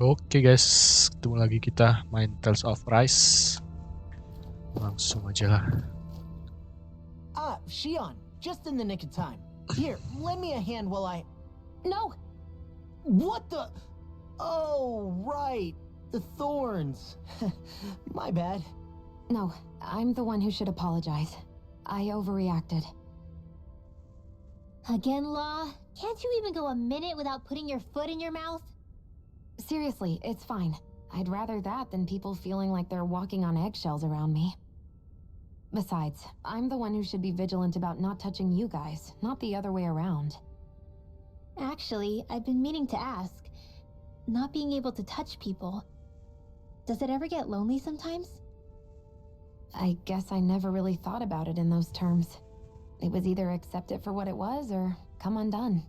Oke guys, ketemu lagi kita main Tales of Rise. Langsung aja lah. Shion, just in the nick of time. Here, lend me a hand while I... No! What the... Oh, right. The thorns. My bad. No, I'm the one who should apologize. I overreacted. Again, Law? Can't you even go a minute without putting your foot in your mouth? Seriously, it's fine. I'd rather that than people feeling like they're walking on eggshells around me. Besides, I'm the one who should be vigilant about not touching you guys, not the other way around. Actually, I've been meaning to ask. Not being able to touch people, does it ever get lonely sometimes? I guess I never really thought about it in those terms. It was either accept it for what it was or come undone.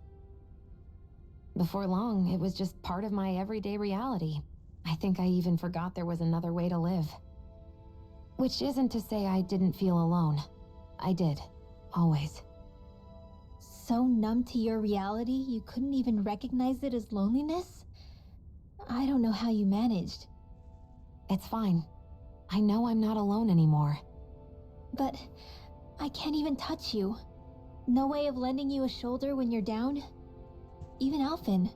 Before long, it was just part of my everyday reality. I think I even forgot there was another way to live. Which isn't to say I didn't feel alone. I did. Always. So numb to your reality, you couldn't even recognize it as loneliness? I don't know how you managed. It's fine. I know I'm not alone anymore. But I can't even touch you. No way of lending you a shoulder when you're down? Even Alphen.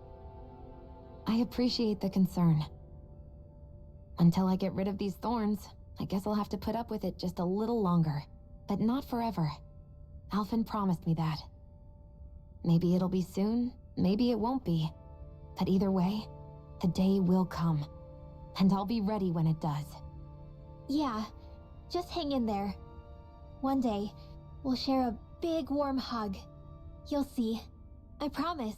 I appreciate the concern. Until I get rid of these thorns, I guess I'll have to put up with it just a little longer. But not forever. Alphen promised me that. Maybe it'll be soon, maybe it won't be. But either way, the day will come. And I'll be ready when it does. Yeah, just hang in there. One day, we'll share a big warm hug. You'll see. I promise.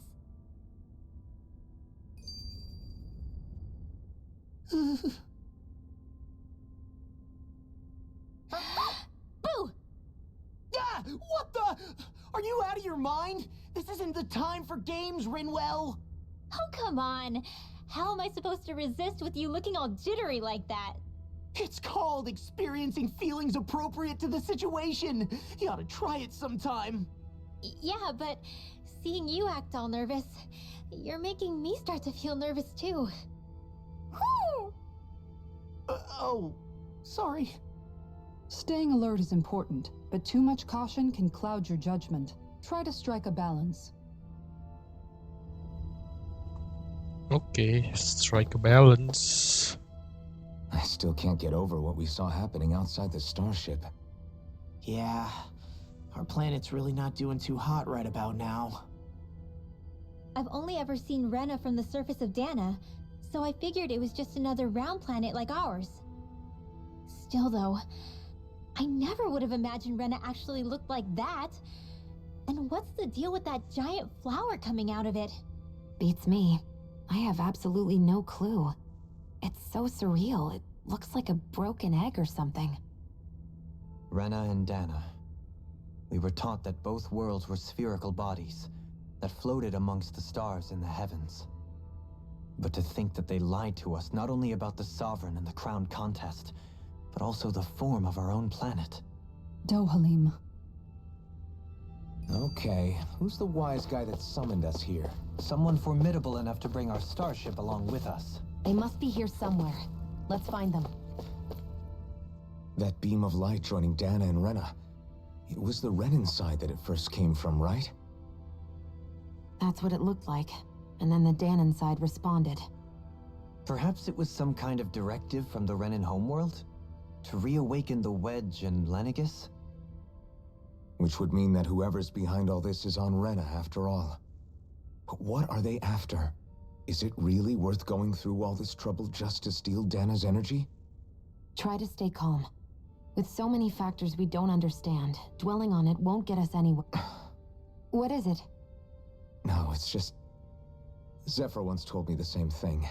Boo! Ah, what the? Are you out of your mind? This isn't the time for games, Rinwell. Oh, come on. How am I supposed to resist with you looking all jittery like that? It's called experiencing feelings appropriate to the situation. You ought to try it sometime. Yeah, but seeing you act all nervous, you're making me start to feel nervous too. Oh, sorry. Staying alert is important, but too much caution can cloud your judgment. Try to strike a balance. Okay, strike a balance. I still can't get over what we saw happening outside the starship. Yeah, our planet's really not doing too hot right about now. I've only ever seen Rena from the surface of Dana, so I figured it was just another round planet like ours. Still though, I never would have imagined Rena actually looked like that. And what's the deal with that giant flower coming out of it? Beats me. I have absolutely no clue. It's so surreal. It looks like a broken egg or something. Rena and Dana. We were taught that both worlds were spherical bodies that floated amongst the stars in the heavens. But to think that they lied to us not only about the Sovereign and the Crown contest, but also the form of our own planet. Dohalim. Okay, who's the wise guy that summoned us here? Someone formidable enough to bring our starship along with us. They must be here somewhere. Let's find them. That beam of light joining Dana and Rena. It was the Renan side that it first came from, right? That's what it looked like. And then the Danon side responded. Perhaps it was some kind of directive from the Renan homeworld? To reawaken the Wedge and Lenegis? Which would mean that whoever's behind all this is on Rena after all. But what are they after? Is it really worth going through all this trouble just to steal Dana's energy? Try to stay calm. With so many factors we don't understand, dwelling on it won't get us anywhere. What is it? No, it's just... Zephyr once told me the same thing.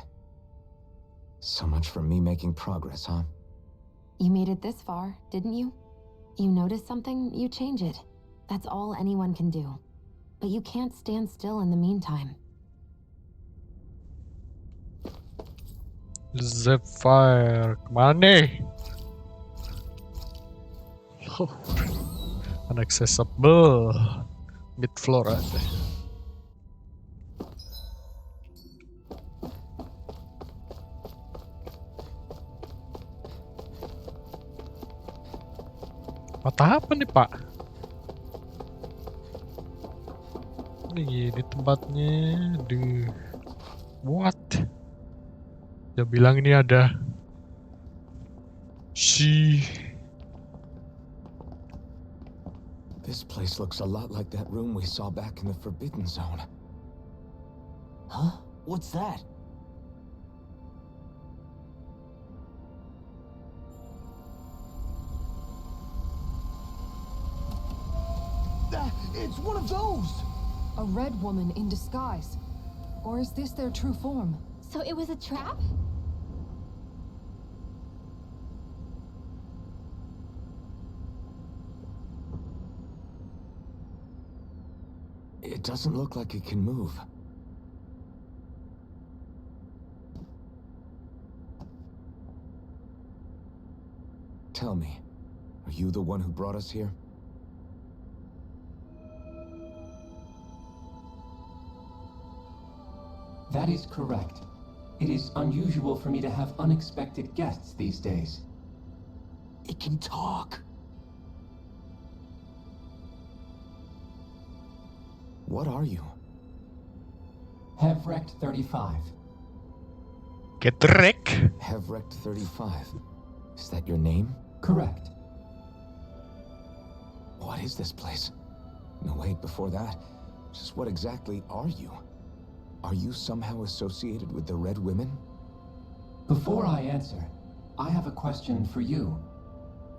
So much for me making progress, huh? You made it this far, didn't you? You notice something, you change it. That's all anyone can do. But you can't stand still in the meantime. Zephyr, kemana nih? Oh, inaccessible. Mid floor. Tempat apa nih, Pak? Ini tempatnya. Duh. What? Dia bilang ini ada This place looks a lot like that room we saw back in the Forbidden Zone. Huh? What's that? It's one of those! A red woman in disguise. Or is this their true form? So it was a trap? It doesn't look like it can move. Tell me, are you the one who brought us here? That is correct. It is unusual for me to have unexpected guests these days. It can talk. What are you? Hevrect 35. Get the wreck. Hevrect 35. Is that your name? Correct. What is this place? No, wait, before that, just what exactly are you? Are you somehow associated with the Red Women? Before I answer, I have a question for you.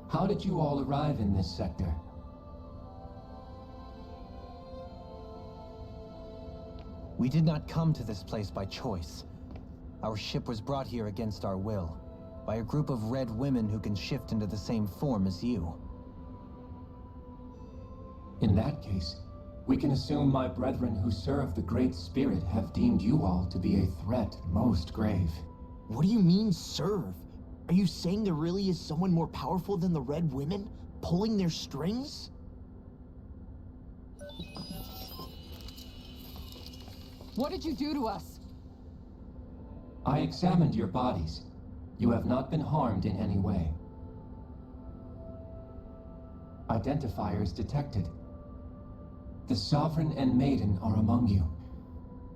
How did you all arrive in this sector? We did not come to this place by choice. Our ship was brought here against our will, by a group of red women who can shift into the same form as you. In that case, we can assume my brethren who serve the Great Spirit have deemed you all to be a threat most grave. What do you mean, serve? Are you saying there really is someone more powerful than the Red Women, pulling their strings? What did you do to us? I examined your bodies. You have not been harmed in any way. Identifiers detected. The Sovereign and Maiden are among you.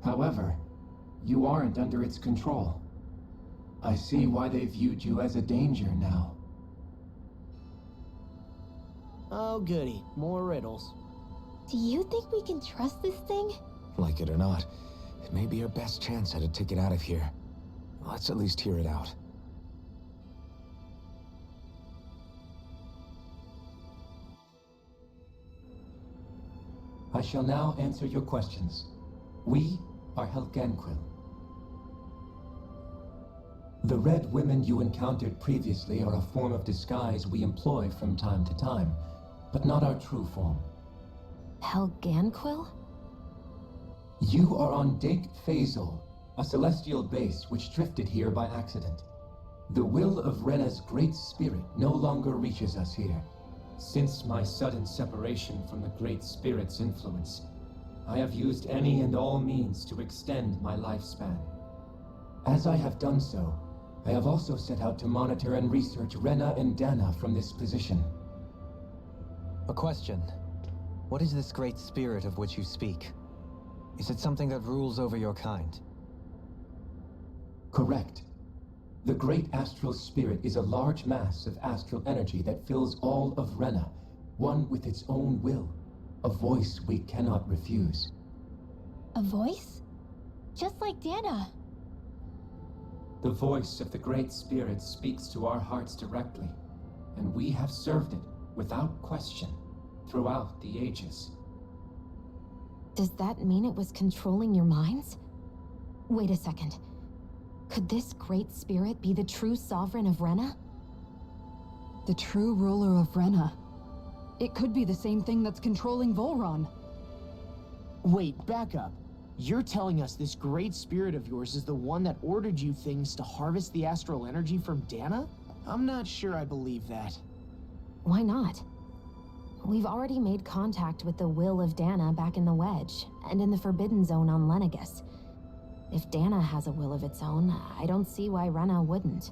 However, you aren't under its control. I see why they viewed you as a danger now. Oh goody, more riddles. Do you think we can trust this thing? Like it or not, it may be our best chance at a ticket out of here. Let's at least hear it out. I shall now answer your questions. We are Helgenquil. The Red Women you encountered previously are a form of disguise we employ from time to time, but not our true form. Helganquil? You are on Dake Phasol, a celestial base which drifted here by accident. The will of Rena's great spirit no longer reaches us here. Since my sudden separation from the Great Spirit's influence, I have used any and all means to extend my lifespan. As I have done so, I have also set out to monitor and research Rena and Dana from this position. A question. What is this great spirit of which you speak? Is it something that rules over your kind? Correct. The Great Astral Spirit is a large mass of astral energy that fills all of Rena, one with its own will, a voice we cannot refuse. A voice? Just like Dana. The voice of the Great Spirit speaks to our hearts directly, and we have served it without question throughout the ages. Does that mean it was controlling your minds? Wait a second. Could this great spirit be the true sovereign of Rena? The true ruler of Rena. It could be the same thing that's controlling Volron. Wait, back up. You're telling us this great spirit of yours is the one that ordered you things to harvest the astral energy from Dana? I'm not sure I believe that. Why not? We've already made contact with the will of Dana back in the Wedge, and in the Forbidden Zone on Lenegus. If Dana has a will of its own, I don't see why Rena wouldn't.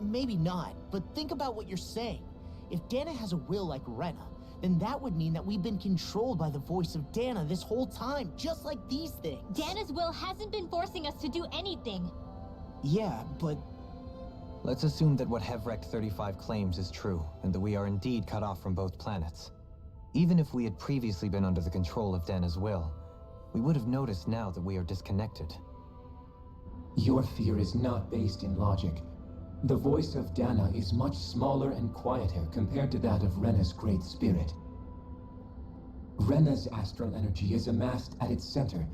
Maybe not, but think about what you're saying. If Dana has a will like Rena, then that would mean that we've been controlled by the voice of Dana this whole time, just like these things. Dana's will hasn't been forcing us to do anything. Yeah, but Let's assume that what Hevrek 35 claims is true, and that we are indeed cut off from both planets. Even if we had previously been under the control of Dana's will, we would have noticed now that we are disconnected. Your fear is not based in logic. The voice of Dana is much smaller and quieter compared to that of Rena's great spirit. Rena's astral energy is amassed at its center,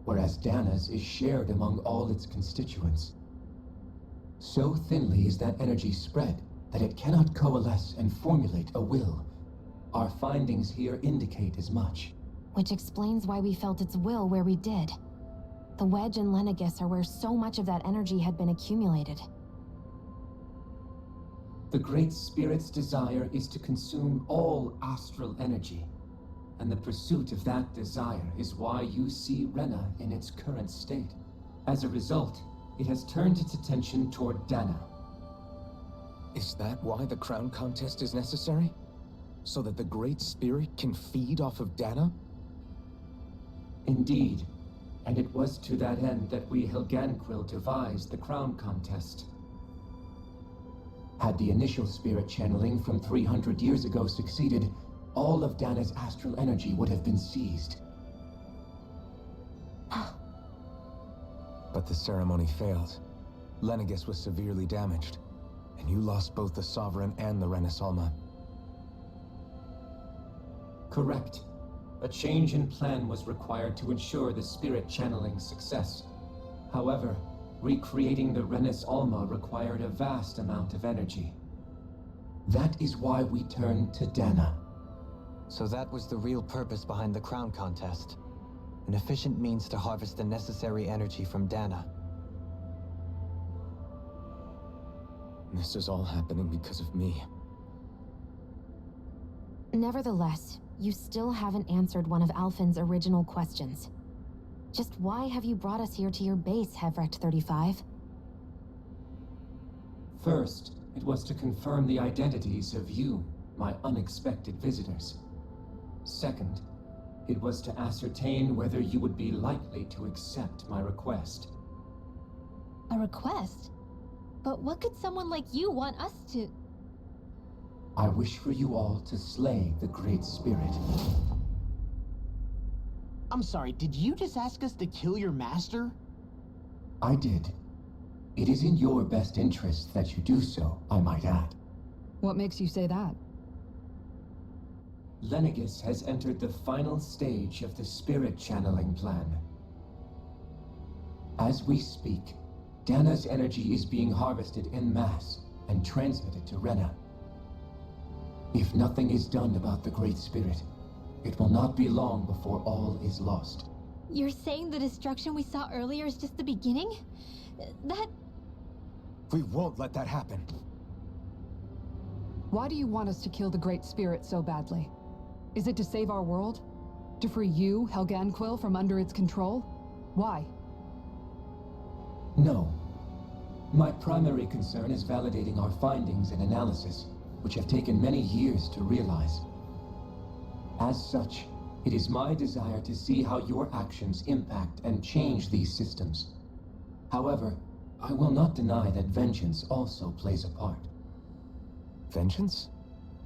whereas Dana's is shared among all its constituents. So thinly is that energy spread that it cannot coalesce and formulate a will. Our findings here indicate as much. Which explains why we felt its will where we did. The Wedge and Lenegis are where so much of that energy had been accumulated. The Great Spirit's desire is to consume all astral energy, and the pursuit of that desire is why you see Rena in its current state. As a result, it has turned its attention toward Dana. Is that why the crown contest is necessary? So that the Great Spirit can feed off of Dana? Indeed, and it was to that end that we Helganquil devised the crown contest. Had the initial spirit channeling from 300 years ago succeeded, all of Dana's astral energy would have been seized. But the ceremony failed. Lenegis was severely damaged, and you lost both the Sovereign and the Renasalma. Correct. A change in plan was required to ensure the spirit channeling success. However, recreating the Renis Alma required a vast amount of energy. That is why we turned to Dana. So that was the real purpose behind the crown contest. An efficient means to harvest the necessary energy from Dana. This is all happening because of me. Nevertheless, you still haven't answered one of Alphen's original questions. Just why have you brought us here to your base, Hevrek 35? First, it was to confirm the identities of you, my unexpected visitors. Second, it was to ascertain whether you would be likely to accept my request. A request? But what could someone like you want us to... I wish for you all to slay the Great Spirit. I'm sorry, did you just ask us to kill your master? I did. It is in your best interest that you do so, I might add. What makes you say that? Lenegis has entered the final stage of the spirit channeling plan. As we speak, Dana's energy is being harvested en masse and transmitted to Rena. If nothing is done about the Great Spirit, it will not be long before all is lost. You're saying the destruction we saw earlier is just the beginning? That... We won't let that happen. Why do you want us to kill the Great Spirit so badly? Is it to save our world? To free you, Helganquil, from under its control? Why? No. My primary concern is validating our findings and analysis, which have taken many years to realize. As such, it is my desire to see how your actions impact and change these systems. However, I will not deny that vengeance also plays a part. Vengeance?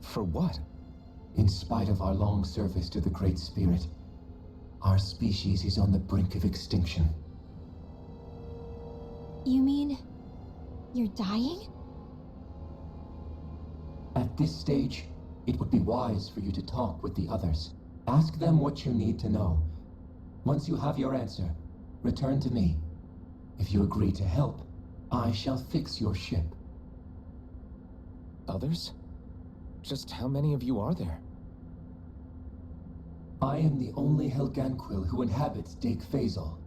For what? In spite of our long service to the Great Spirit, our species is on the brink of extinction. You mean... you're dying? At this stage, it would be wise for you to talk with the others. Ask them what you need to know. Once you have your answer, return to me. If you agree to help, I shall fix your ship. Others? Just how many of you are there? I am the only Helganquil who inhabits Dake Phasal.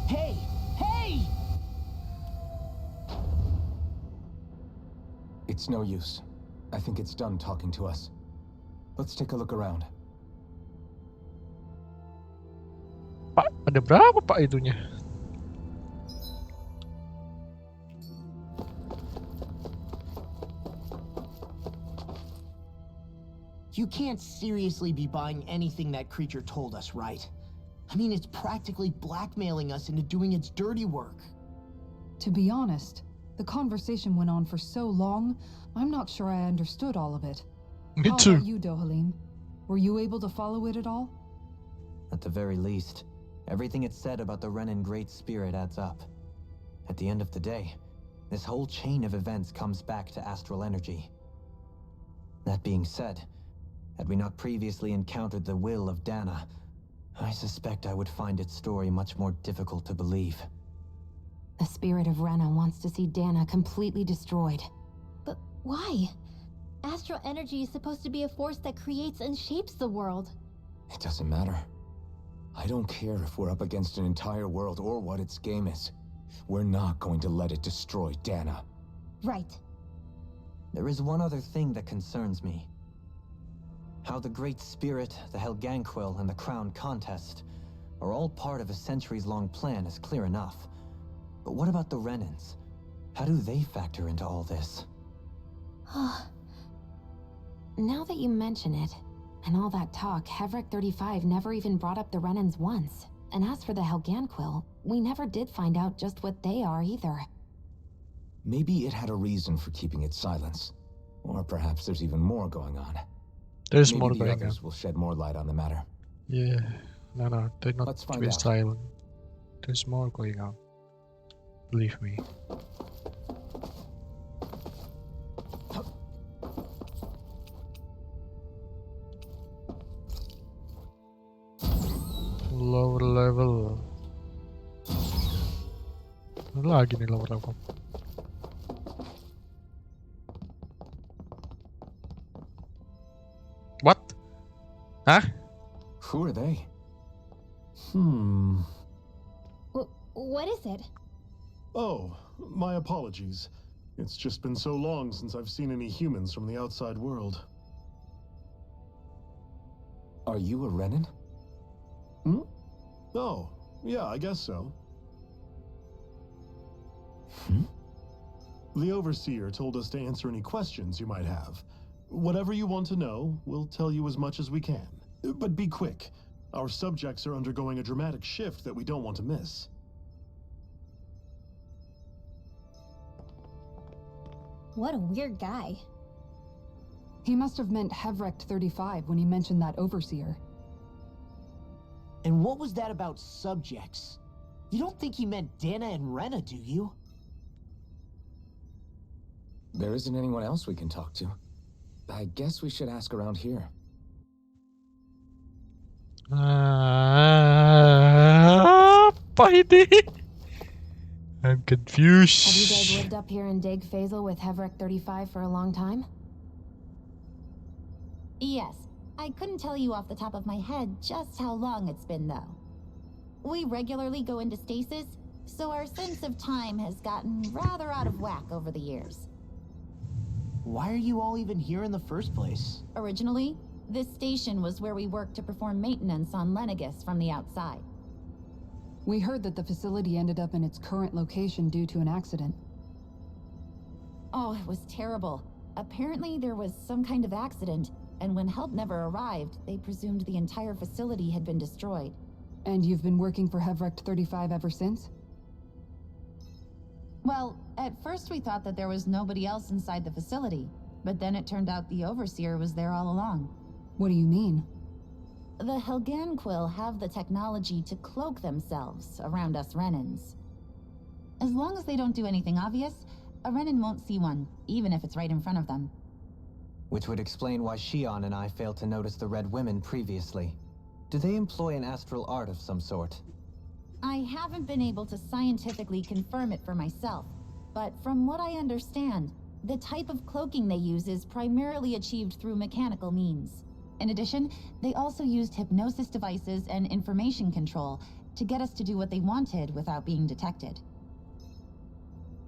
Hey! Hey! It's no use. I think it's done talking to us. Let's take a look around. Pak, ada berapa pak itunya? can't seriously be buying anything that creature told us, right? I mean, it's practically blackmailing us into doing its dirty work. To be honest, the conversation went on for so long, I'm not sure I understood all of it. Me How too. about you, Dohalim? Were you able to follow it at all? At the very least, everything it said about the Renan Great Spirit adds up. At the end of the day, this whole chain of events comes back to astral energy. That being said, had we not previously encountered the will of Dana, I suspect I would find its story much more difficult to believe. The spirit of Rena wants to see Dana completely destroyed. But why? Astral energy is supposed to be a force that creates and shapes the world. It doesn't matter. I don't care if we're up against an entire world or what its game is. We're not going to let it destroy Dana. Right. There is one other thing that concerns me. How the Great Spirit, the Helganquil, and the Crown Contest are all part of a centuries-long plan is clear enough. But what about the Renans? How do they factor into all this? Now that you mention it, and all that talk, Hevric 35 never even brought up the Renans once. And as for the Helganquil, we never did find out just what they are either. Maybe it had a reason for keeping its silence. Or perhaps there's even more going on. There's Maybe more the going on. others will shed more light on the matter. Yeah. No, they're not Let's find been out. silent. There's more going on. Believe me. Lower level. Lagi nih lower level. What? Huh? Who are they? What is it? Oh, my apologies. It's just been so long since I've seen any humans from the outside world. Are you a Renan? Oh, yeah, I guess so. The Overseer told us to answer any questions you might have. Whatever you want to know, we'll tell you as much as we can. But be quick. Our subjects are undergoing a dramatic shift that we don't want to miss. What a weird guy. He must have meant Hevric 35 when he mentioned that Overseer. And what was that about subjects? You don't think he meant Dana and Rena, do you? There isn't anyone else we can talk to. I guess we should ask around here. Apa ini? I'm Have you guys confused. lived up here in Dig Faisal with Hevric 35 for a long time? Yes. I couldn't tell you off the top of my head just how long it's been, though. We regularly go into stasis, so our sense of time has gotten rather out of whack over the years. Why are you all even here in the first place? Originally, this station was where we worked to perform maintenance on Lenegus from the outside. We heard that the facility ended up in its current location due to an accident. Oh, it was terrible. Apparently there was some kind of accident, and when help never arrived, they presumed the entire facility had been destroyed. And you've been working for Hevric 35 ever since? Well, at first we thought that there was nobody else inside the facility, but then it turned out the Overseer was there all along. What do you mean? The Helganquil have the technology to cloak themselves around us Renans. As long as they don't do anything obvious, a Renan won't see one, even if it's right in front of them. Which would explain why Shion and I failed to notice the Red Women previously. Do they employ an astral art of some sort? I haven't been able to scientifically confirm it for myself, but from what I understand, the type of cloaking they use is primarily achieved through mechanical means. In addition, they also used hypnosis devices and information control to get us to do what they wanted without being detected.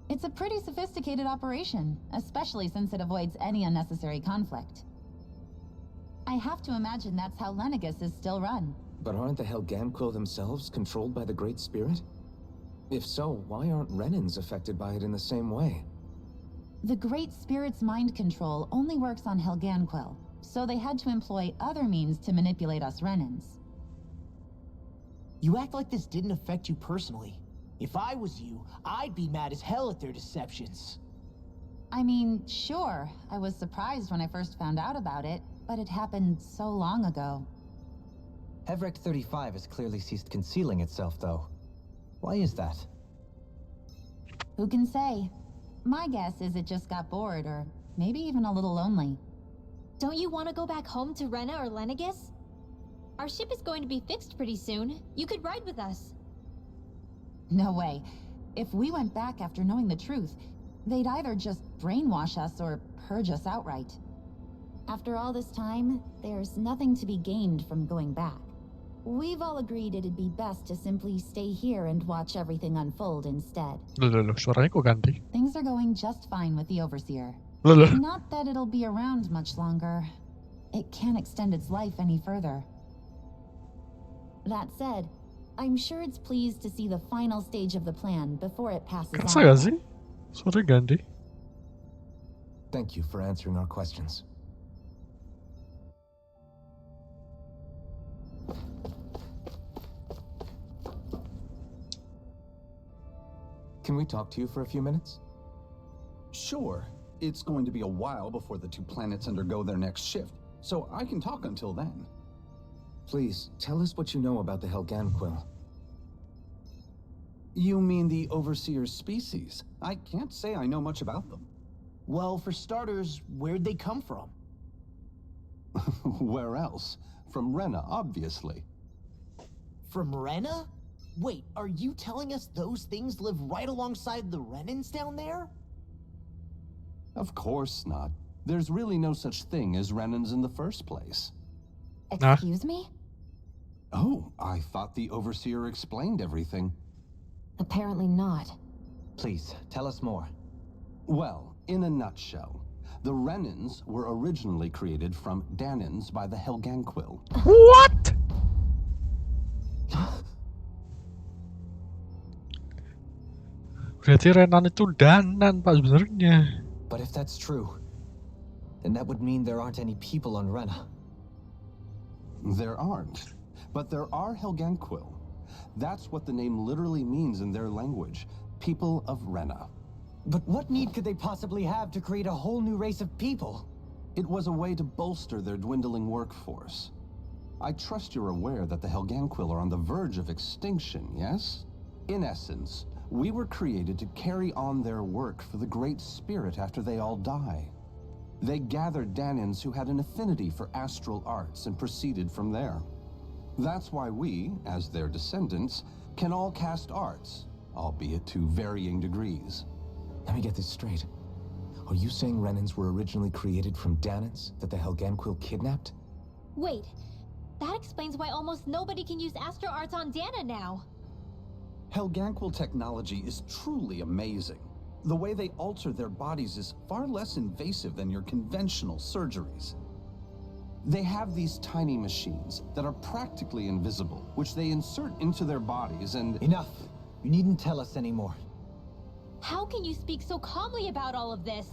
It's a pretty sophisticated operation, especially since it avoids any unnecessary conflict. I have to imagine that's how Lenegus is still run. But aren't the Helganquil themselves controlled by the Great Spirit? If so, why aren't Renans affected by it in the same way? The Great Spirit's mind control only works on Helganquil, so they had to employ other means to manipulate us Renans. You act like this didn't affect you personally. If I was you, I'd be mad as hell at their deceptions. I mean, sure, I was surprised when I first found out about it, but it happened so long ago. Hevrek 35 has clearly ceased concealing itself, though. Why is that? Who can say? My guess is it just got bored, or maybe even a little lonely. Don't you want to go back home to Rena or Lenegis? Our ship is going to be fixed pretty soon. You could ride with us. No way. If we went back after knowing the truth, they'd either just brainwash us or purge us outright. After all this time, there's nothing to be gained from going back. We've all agreed it'd be best to simply stay here and watch everything unfold instead. Loh, suaranya kok ganti? Things are going just fine with the Overseer. Loh. Not that it'll be around much longer. It can't extend its life any further. That said, I'm sure it's pleased to see the final stage of the plan before it passes Kerasa on. gak sih? Suaranya ganti. Thank you for answering our questions. Can we talk to you for a few minutes? Sure. It's going to be a while before the two planets undergo their next shift, so I can talk until then. Please, tell us what you know about the Helganquil. You mean the Overseer's species? I can't say I know much about them. Well, for starters, where'd they come from? Where else? From Rena, obviously. From Rena? Wait, are you telling us those things live right alongside the Renans down there? Of course not. There's really no such thing as Renans in the first place. Excuse me? Oh, I thought the Overseer explained everything. Apparently not. Please, tell us more. Well, in a nutshell, the Renans were originally created from Danans by the Helganquil. What? Berarti Renan itu Danan, Pak, sebenarnya. But if that's true, then that would mean there aren't any people on Rena. There aren't. But there are Helganquil. That's what the name literally means in their language. People of Rena. But what need could they possibly have to create a whole new race of people? It was a way to bolster their dwindling workforce. I trust you're aware that the Helganquil are on the verge of extinction, yes? In essence, we were created to carry on their work for the Great Spirit after they all die. They gathered Danans who had an affinity for astral arts and proceeded from there. That's why we, as their descendants, can all cast arts, albeit to varying degrees. Let me get this straight. Are you saying Renans were originally created from Danans that the Helganquil kidnapped? Wait, that explains why almost nobody can use astro arts on Dana now. Helganquil technology is truly amazing. The way they alter their bodies is far less invasive than your conventional surgeries. They have these tiny machines that are practically invisible, which they insert into their bodies and— Enough! You needn't tell us anymore. How can you speak so calmly about all of this?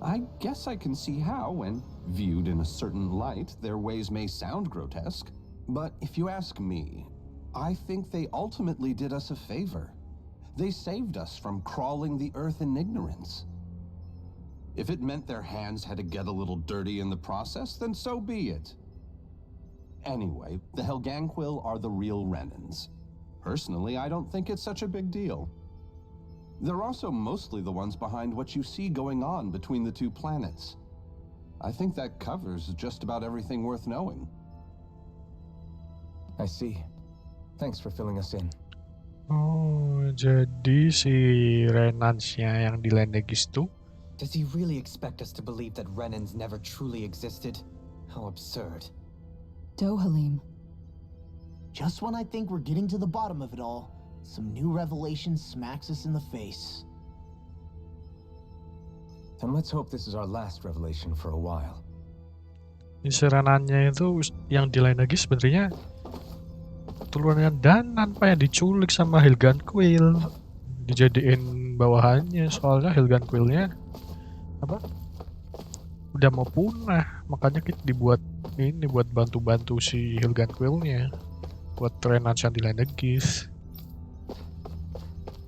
I guess I can see how, when viewed in a certain light, their ways may sound grotesque. But if you ask me, I think they ultimately did us a favor. They saved us from crawling the earth in ignorance. If it meant their hands had to get a little dirty in the process, then so be it. Anyway, the Helganquil are the real Renans. Personally, I don't think it's such a big deal. They're also mostly the ones behind what you see going on between the two planets. I think that covers just about everything worth knowing. I see. Thanks for filling us in. Oh, jadi si Renansnya yang di Lenegis tuh. Does he really expect us to believe that Renans never truly existed? How absurd. Dohalim. Just when I think we're getting to the bottom of it all, some new revelation smacks us in the face. Then let's hope this is our last revelation for a while. Ini si Renannya itu yang di Lenegis sebenarnya keturunannya Danan, Pak, yang diculik sama Helganquil. Dijadiin bawahannya, soalnya Helganquilnya apa? udah mau punah, makanya kita dibuat ini buat bantu-bantu si Hilgan Quill-nya, buat renan yang dilenegis.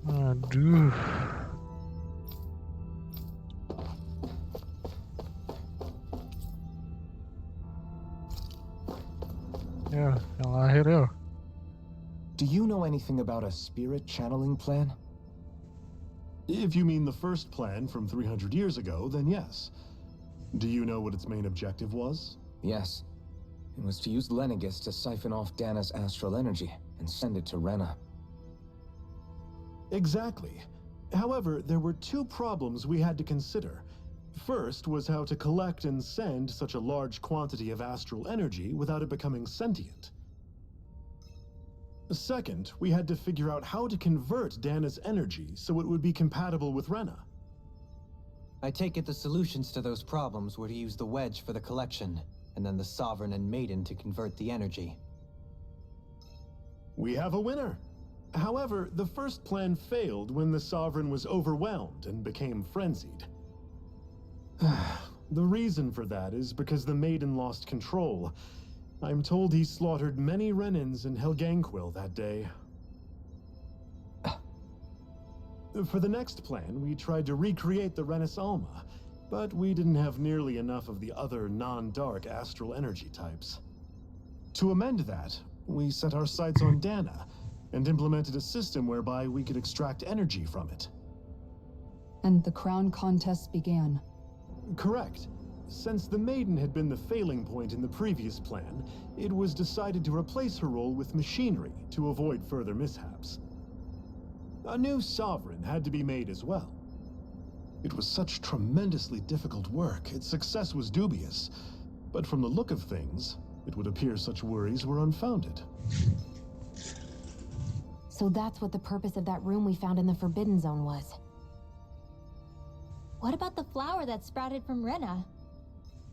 Aduh. Ya, yang akhir ya. Do you know anything about a spirit channeling plan? If you mean the first plan from 300 years ago, then yes. Do you know what its main objective was? Yes. It was to use Lenegis to siphon off Dana's astral energy and send it to Rena. Exactly. However, there were two problems we had to consider. First was how to collect and send such a large quantity of astral energy without it becoming sentient. Second, we had to figure out how to convert Dana's energy so it would be compatible with Rena. I take it the solutions to those problems were to use the wedge for the collection, and then the Sovereign and Maiden to convert the energy. We have a winner. However, the first plan failed when the Sovereign was overwhelmed and became frenzied. The reason for that is because the Maiden lost control. I'm told he slaughtered many Renans in Helganquil that day. For the next plan, we tried to recreate the Renis Alma, but we didn't have nearly enough of the other non-dark astral energy types. To amend that, we set our sights on Dana, and implemented a system whereby we could extract energy from it. And the crown contest began. Correct. Since the Maiden had been the failing point in the previous plan, it was decided to replace her role with machinery to avoid further mishaps. A new Sovereign had to be made as well. It was such tremendously difficult work, its success was dubious. But from the look of things, it would appear such worries were unfounded. So that's what the purpose of that room we found in the Forbidden Zone was. What about the flower that sprouted from Rena?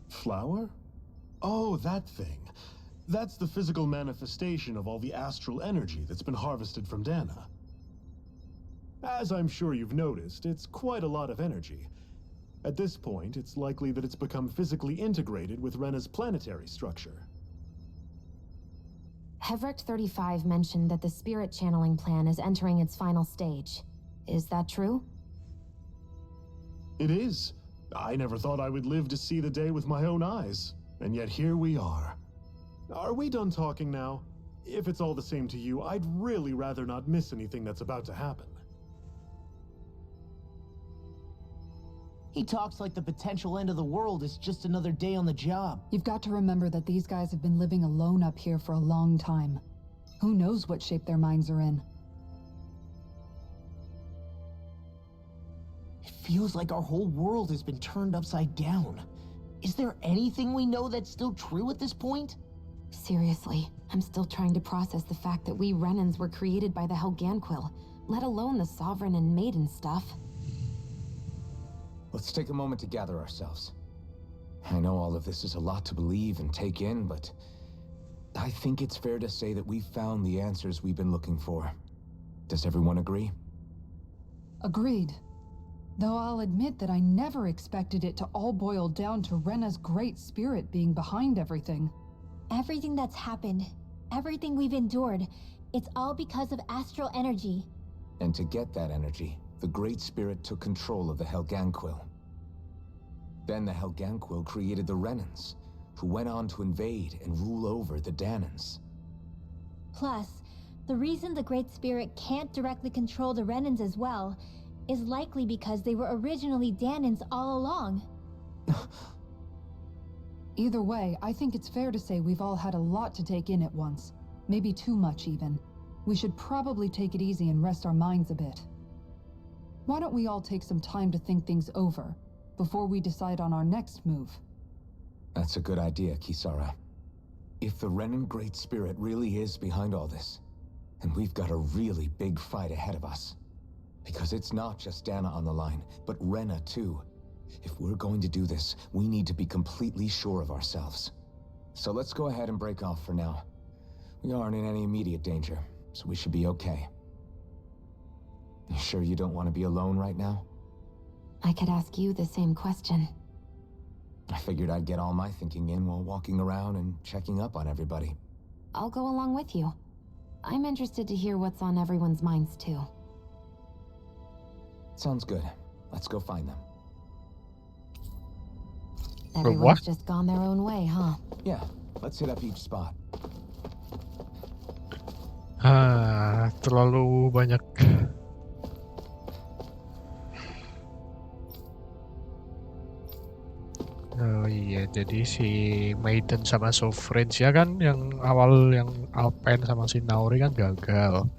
Flower? Oh, that thing. That's the physical manifestation of all the astral energy that's been harvested from Dana. As I'm sure you've noticed, it's quite a lot of energy. At this point, it's likely that it's become physically integrated with Rena's planetary structure. Hevrecht 35 mentioned that the spirit channeling plan is entering its final stage. Is that true? It is. I never thought I would live to see the day with my own eyes, and yet here we are. Are we done talking now? If it's all the same to you, I'd really rather not miss anything that's about to happen. He talks like the potential end of the world is just another day on the job. You've got to remember that these guys have been living alone up here for a long time. Who knows what shape their minds are in? It feels like our whole world has been turned upside down. Is there anything we know that's still true at this point? Seriously, I'm still trying to process the fact that we Renans were created by the Helganquil, let alone the Sovereign and Maiden stuff. Let's take a moment to gather ourselves. I know all of this is a lot to believe and take in, but I think it's fair to say that we've found the answers we've been looking for. Does everyone agree? Agreed. Though I'll admit that I never expected it to all boil down to Rena's great spirit being behind everything. Everything that's happened, everything we've endured, it's all because of astral energy. And to get that energy, the Great Spirit took control of the Helganquil. Then the Helganquil created the Renans, who went on to invade and rule over the Danans. Plus, the reason the Great Spirit can't directly control the Renans as well is likely because they were originally Danans all along. Either way, I think it's fair to say we've all had a lot to take in at once. Maybe too much, even. We should probably take it easy and rest our minds a bit. Why don't we all take some time to think things over, before we decide on our next move? That's a good idea, Kisara. If the Renan Great Spirit really is behind all this, then we've got a really big fight ahead of us. Because it's not just Dana on the line, but Rena too. If we're going to do this, we need to be completely sure of ourselves. So let's go ahead and break off for now. We aren't in any immediate danger, so we should be okay. You sure you don't want to be alone right now? I could ask you the same question. I figured I'd get all my thinking in while walking around and checking up on everybody. I'll go along with you. I'm interested to hear what's on everyone's minds, too. Sounds good. Let's go find them. Everyone's just gone their own way, huh? Yeah, let's hit up each spot. Terlalu banyak. Oh iya, jadi si Maiden sama Sovereign ya kan yang awal yang Alpine sama si Nauri kan gagal.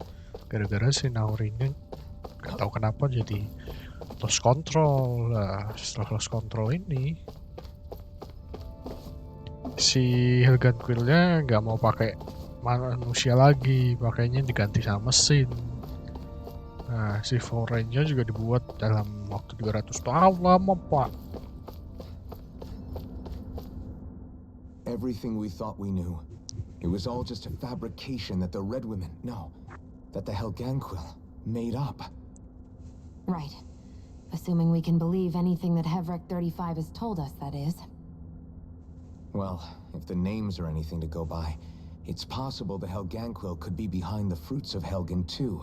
Gara-gara si Naurinya gak tahu kenapa jadi lost control. Nah, setelah lost control ini si Helgan Quillnya nggak mau pakai manusia lagi, pakainya diganti sama mesin. Nah, si Foreign-nya juga dibuat dalam waktu 300 tahun lama, Pak. Everything we thought we knew, it was all just a fabrication that the Red Women, that the Helganquil made up. Right. Assuming we can believe anything that Hevrek 35 has told us, that is. Well, if the names are anything to go by, it's possible the Helganquil could be behind the fruits of Helgen too.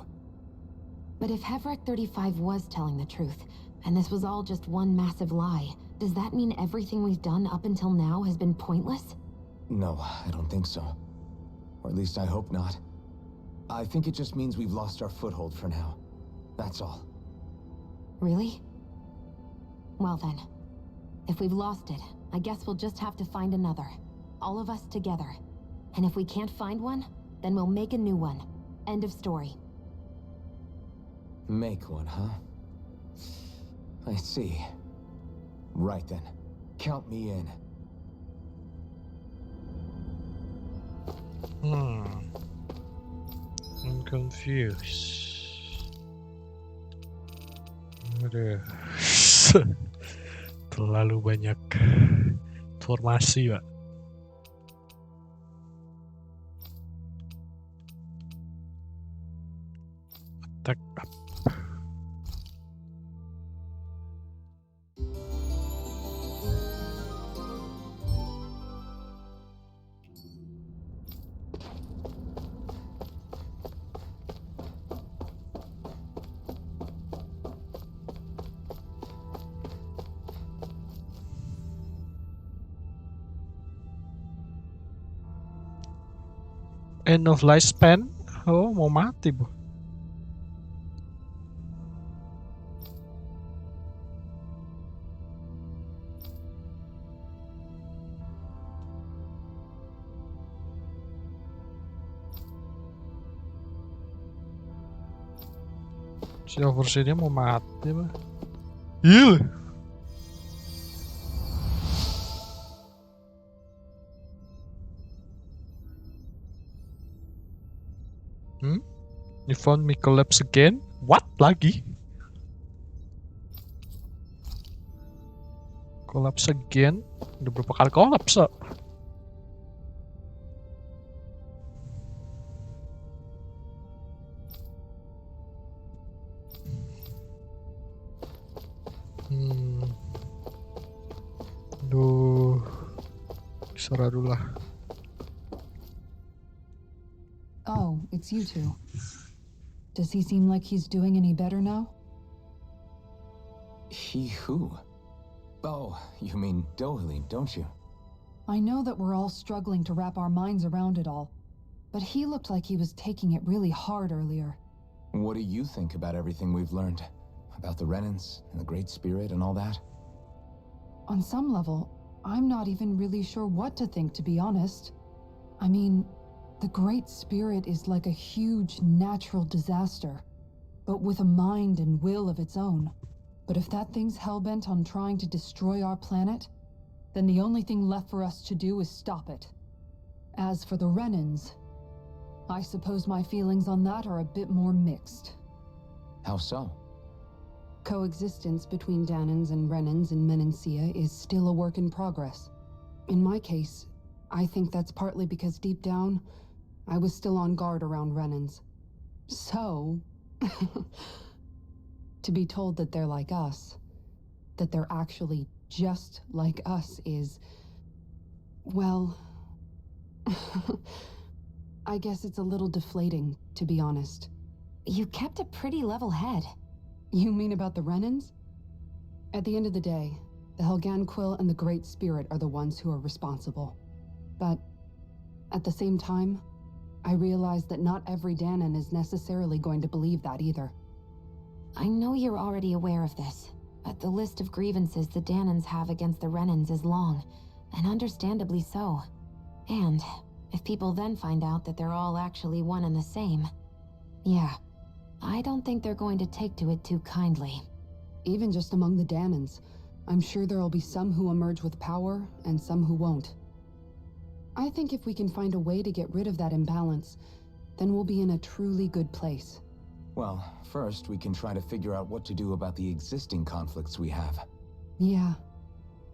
But if Hevrek 35 was telling the truth, and this was all just one massive lie, does that mean everything we've done up until now has been pointless? No, I don't think so. Or at least I hope not. I think it just means we've lost our foothold for now. That's all. Really? Well then, if we've lost it, I guess we'll just have to find another. All of us together. And if we can't find one, then we'll make a new one. End of story. Make one, huh? I see. Right then. Count me in. I'm confused. Aduh. Terlalu banyak informasi, Pak. Attack up. End of lifespan? Oh, mau mati, Bu. Si overseernya mau mati, Bu. Iya. You found me collapse again? What? Lagi? Collapse again? Udah berapa kali collapse? Aduh. Serah dulu lah. Oh, it's you two. Does he seem like he's doing any better now? He who? Oh, you mean Dohely, don't you? I know that we're all struggling to wrap our minds around it all, but he looked like he was taking it really hard earlier. What do you think about everything we've learned? About the Renans and the Great Spirit and all that? On some level, I'm not even really sure what to think, to be honest. I mean, the Great Spirit is like a huge natural disaster, but with a mind and will of its own. But if that thing's hellbent on trying to destroy our planet, then the only thing left for us to do is stop it. As for the Renans, I suppose my feelings on that are a bit more mixed. How so? Coexistence between Danans and Renans in Menancia is still a work in progress. In my case, I think that's partly because deep down, I was still on guard around Renans. So, to be told that they're like us, that they're actually just like us is... well... I guess it's a little deflating, to be honest. You kept a pretty level head. You mean about the Renans? At the end of the day, the Helganquil and the Great Spirit are the ones who are responsible. But at the same time, I realize that not every Danan is necessarily going to believe that either. I know you're already aware of this, but the list of grievances the Danans have against the Renans is long, and understandably so. And if people then find out that they're all actually one and the same, yeah, I don't think they're going to take to it too kindly. Even just among the Danans, I'm sure there'll be some who emerge with power and some who won't. I think if we can find a way to get rid of that imbalance, then we'll be in a truly good place. Well, first we can try to figure out what to do about the existing conflicts we have. Yeah.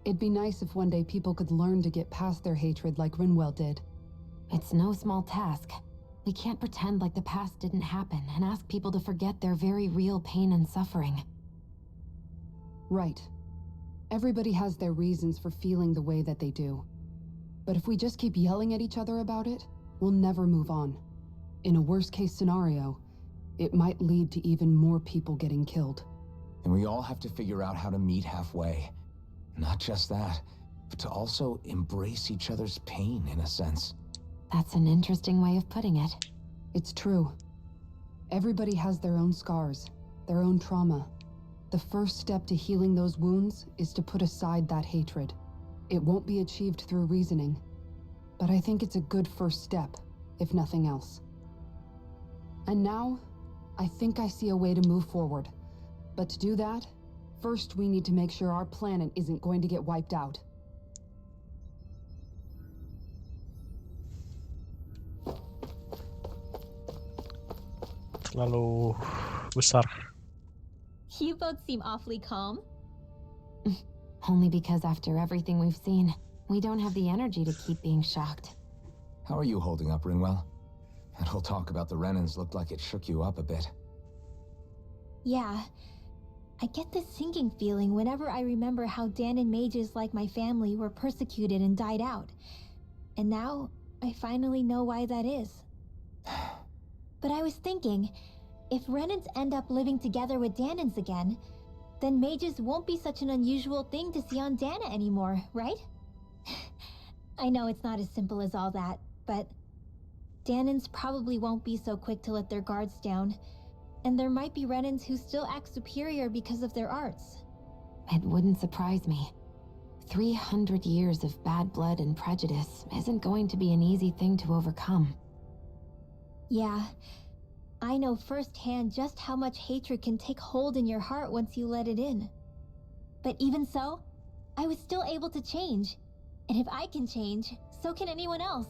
It'd be nice if one day people could learn to get past their hatred like Rinwell did. It's no small task. We can't pretend like the past didn't happen and ask people to forget their very real pain and suffering. Right. Everybody has their reasons for feeling the way that they do. But if we just keep yelling at each other about it, we'll never move on. In a worst-case scenario, it might lead to even more people getting killed. And we all have to figure out how to meet halfway. Not just that, but to also embrace each other's pain, in a sense. That's an interesting way of putting it. It's true. Everybody has their own scars, their own trauma. The first step to healing those wounds is to put aside that hatred. It won't be achieved through reasoning, but I think it's a good first step, if nothing else. And now, I think I see a way to move forward. But to do that, first we need to make sure our planet isn't going to get wiped out. Terlalu besar. You both seem awfully calm. Only because after everything we've seen, we don't have the energy to keep being shocked. How are you holding up, Rinwell? That whole talk about the Renans looked like it shook you up a bit. Yeah. I get this sinking feeling whenever I remember how Danan mages like my family were persecuted and died out. And now, I finally know why that is. But I was thinking, if Renans end up living together with Danans again, then mages won't be such an unusual thing to see on Dana anymore, right? I know it's not as simple as all that, but Danans probably won't be so quick to let their guards down, and there might be Renans who still act superior because of their arts. It wouldn't surprise me. 300 years of bad blood and prejudice isn't going to be an easy thing to overcome. Yeah, I know firsthand just how much hatred can take hold in your heart once you let it in. But even so, I was still able to change. And if I can change, so can anyone else.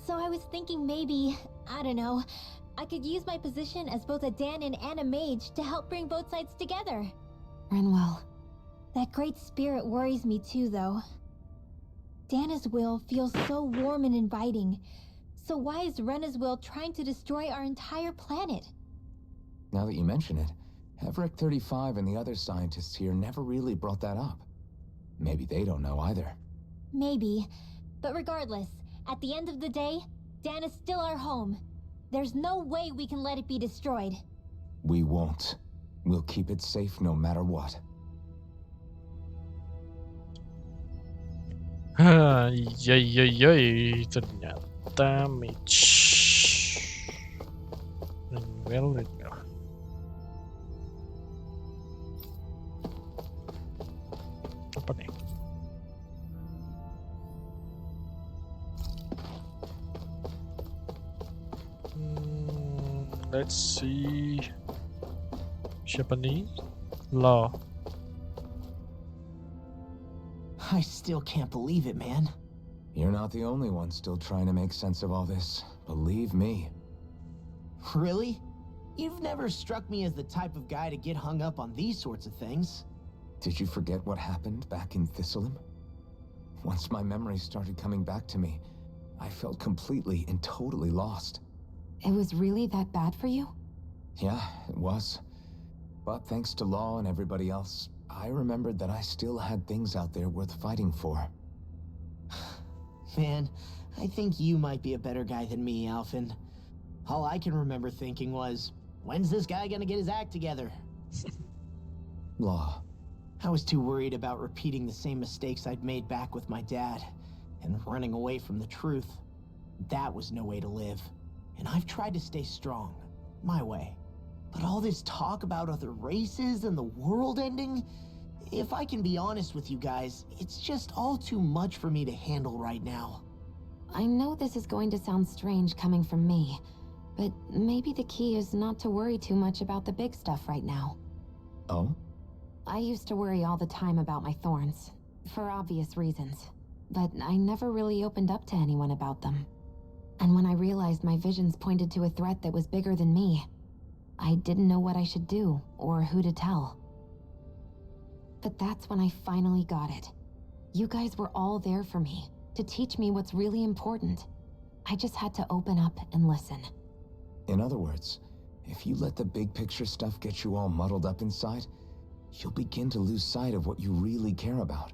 So I was thinking maybe, I don't know, I could use my position as both a Danan and a mage to help bring both sides together. Rinwell. That great spirit worries me too, though. Dana's will feels so warm and inviting. So why is Rena's will trying to destroy our entire planet? Now that you mention it, Haverick 35 and the other scientists here never really brought that up. Maybe they don't know either. Maybe. But regardless, at the end of the day, Dana's still our home. There's no way we can let it be destroyed. We won't. We'll keep it safe no matter what. Yay, ternyata mage. Rinwell. Apa nih? Let's see. Siapa nih? Law. I still can't believe it, man. You're not the only one still trying to make sense of all this. Believe me. Really? You've never struck me as the type of guy to get hung up on these sorts of things. Did you forget what happened back in Thistleum? Once my memories started coming back to me, I felt completely and totally lost. It was really that bad for you? Yeah, it was. But thanks to Law and everybody else, I remembered that I still had things out there worth fighting for. Man, I think you might be a better guy than me, Alphen. All I can remember thinking was, when's this guy gonna get his act together? Law. I was too worried about repeating the same mistakes I'd made back with my dad, and running away from the truth. That was no way to live. And I've tried to stay strong, my way. But all this talk about other races and the world ending, if I can be honest with you guys, it's just all too much for me to handle right now. I know this is going to sound strange coming from me, but maybe the key is not to worry too much about the big stuff right now. Oh? I used to worry all the time about my thorns, for obvious reasons, but I never really opened up to anyone about them. And when I realized my visions pointed to a threat that was bigger than me, I didn't know what I should do or who to tell. But that's when I finally got it. You guys were all there for me, to teach me what's really important. I just had to open up and listen. In other words, if you let the big picture stuff get you all muddled up inside, you'll begin to lose sight of what you really care about.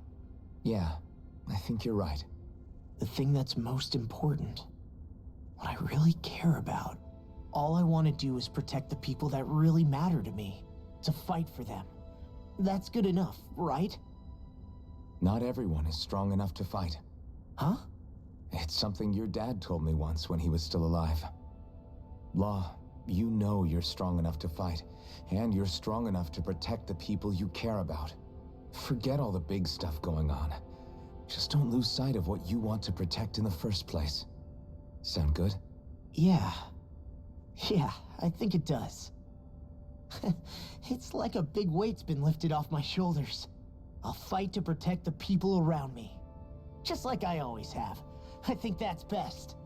Yeah, I think you're right. The thing that's most important, what I really care about, all I want to do is protect the people that really matter to me, to fight for them. That's good enough, right? Not everyone is strong enough to fight. Huh? It's something your dad told me once when he was still alive. Law, you know you're strong enough to fight, and you're strong enough to protect the people you care about. Forget all the big stuff going on. Just don't lose sight of what you want to protect in the first place. Sound good? Yeah, I think it does. It's like a big weight's been lifted off my shoulders. I'll fight to protect the people around me. Just like I always have. I think that's best.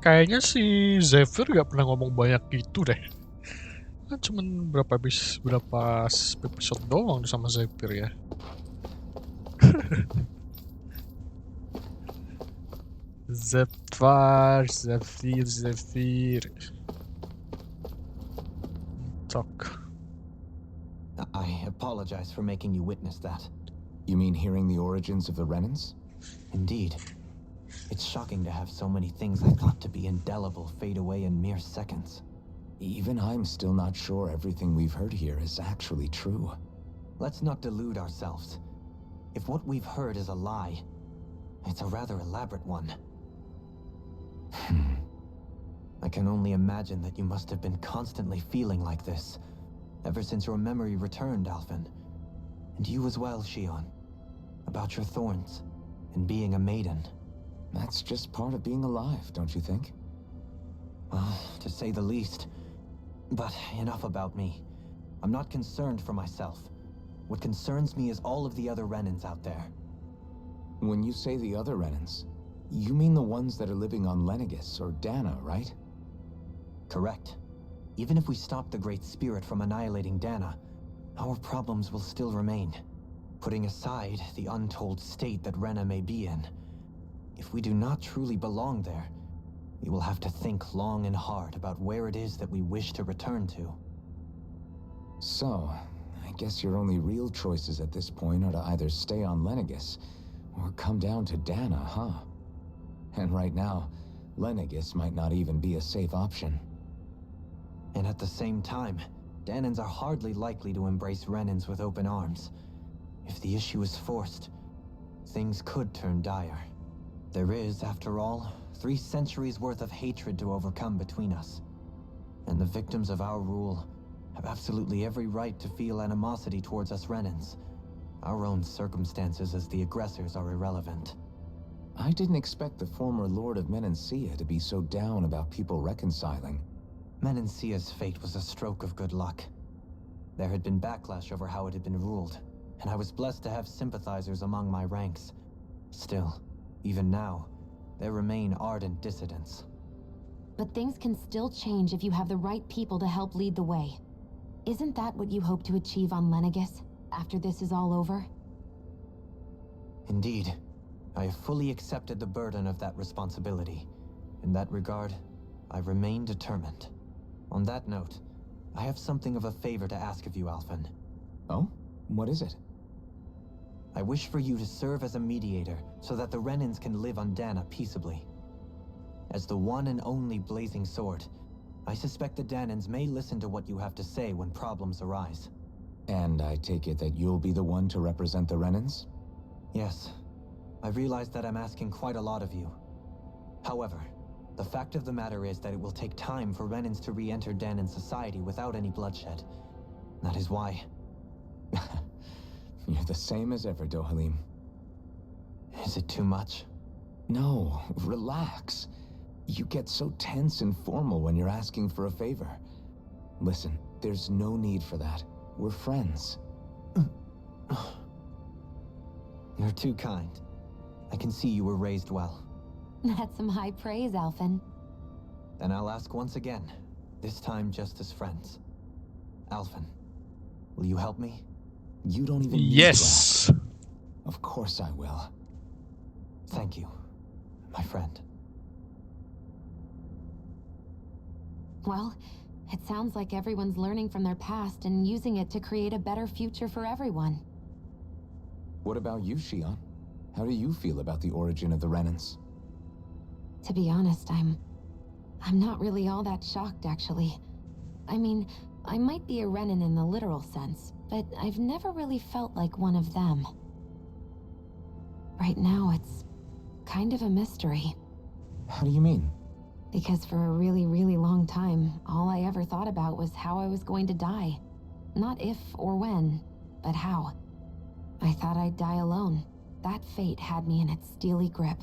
Kayaknya si Zephyr gak pernah ngomong banyak gitu deh. Kan cuman berapa episode doang sama Zephyr ya. Zephyr. Talk. I apologize for making you witness that. You mean hearing the origins of the Renans? Indeed. It's shocking to have so many things I thought to be indelible fade away in mere seconds. Even I'm still not sure everything we've heard here is actually true. Let's not delude ourselves. If what we've heard is a lie, it's a rather elaborate one. I can only imagine that you must have been constantly feeling like this, ever since your memory returned, Alphen. And you as well, Shion. About your thorns, and being a maiden. That's just part of being alive, don't you think? Well, to say the least. But enough about me. I'm not concerned for myself. What concerns me is all of the other Renans out there. When you say the other Renans, you mean the ones that are living on Lenegis or Dana, right? Correct. Even if we stop the Great Spirit from annihilating Dana, our problems will still remain. Putting aside the untold state that Rena may be in, if we do not truly belong there, we will have to think long and hard about where it is that we wish to return to. So, I guess your only real choices at this point are to either stay on Lenegis or come down to Dana, huh? And right now, Lenegis might not even be a safe option. And at the same time, Danans are hardly likely to embrace Renans with open arms. If the issue is forced, things could turn dire. There is, after all, 3 centuries worth of hatred to overcome between us. And the victims of our rule have absolutely every right to feel animosity towards us Renans. Our own circumstances as the aggressors are irrelevant. I didn't expect the former Lord of Menancia to be so down about people reconciling. Menancia's fate was a stroke of good luck. There had been backlash over how it had been ruled, and I was blessed to have sympathizers among my ranks. Still, even now, there remain ardent dissidents. But things can still change if you have the right people to help lead the way. Isn't that what you hope to achieve on Lenegis, after this is all over? Indeed. I have fully accepted the burden of that responsibility. In that regard, I remain determined. On that note, I have something of a favor to ask of you, Alphen. Oh? What is it? I wish for you to serve as a mediator so that the Renans can live on Dana peaceably. As the one and only Blazing Sword, I suspect the Danans may listen to what you have to say when problems arise. And I take it that you'll be the one to represent the Renans? Yes. I realize that I'm asking quite a lot of you. However, the fact of the matter is that it will take time for Renans to re-enter Danan society without any bloodshed. That is why... You're the same as ever, Dohalim. Is it too much? No, relax. You get so tense and formal when you're asking for a favor. Listen, there's no need for that. We're friends. You're too kind. I can see you were raised well. That's some high praise, Alphen. Then I'll ask once again, this time just as friends. Alphen, will you help me? You don't even need Yes. to ask. Of course I will. Thank you, my friend. Well, it sounds like everyone's learning from their past and using it to create a better future for everyone. What about you, Shion? How do you feel about the origin of the Renans? To be honest, I'm not really all that shocked, actually. I mean, I might be a Renan in the literal sense, but I've never really felt like one of them. Right now, it's kind of a mystery. How do you mean? Because for a really, really long time, all I ever thought about was how I was going to die. Not if or when, but how. I thought I'd die alone. That fate had me in its steely grip.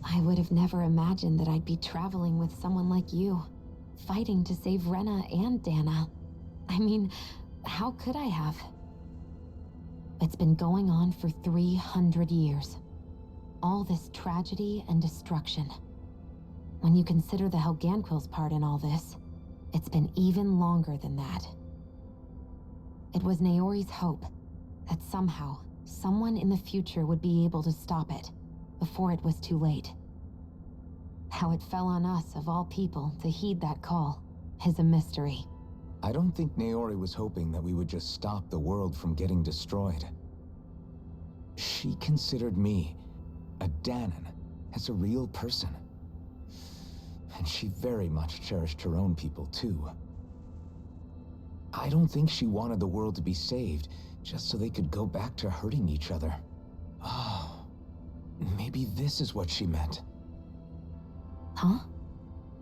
I would have never imagined that I'd be traveling with someone like you, fighting to save Rena and Dana. I mean, how could I have? It's been going on for 300 years. All this tragedy and destruction. When you consider the Helganquil's part in all this, it's been even longer than that. It was Naori's hope that somehow, someone in the future would be able to stop it before it was too late. How it fell on us, of all people, to heed that call is a mystery. I don't think Naori was hoping that we would just stop the world from getting destroyed. She considered me, a Danan, as a real person. And she very much cherished her own people, too. I don't think she wanted the world to be saved just so they could go back to hurting each other. Oh, maybe this is what she meant. Huh?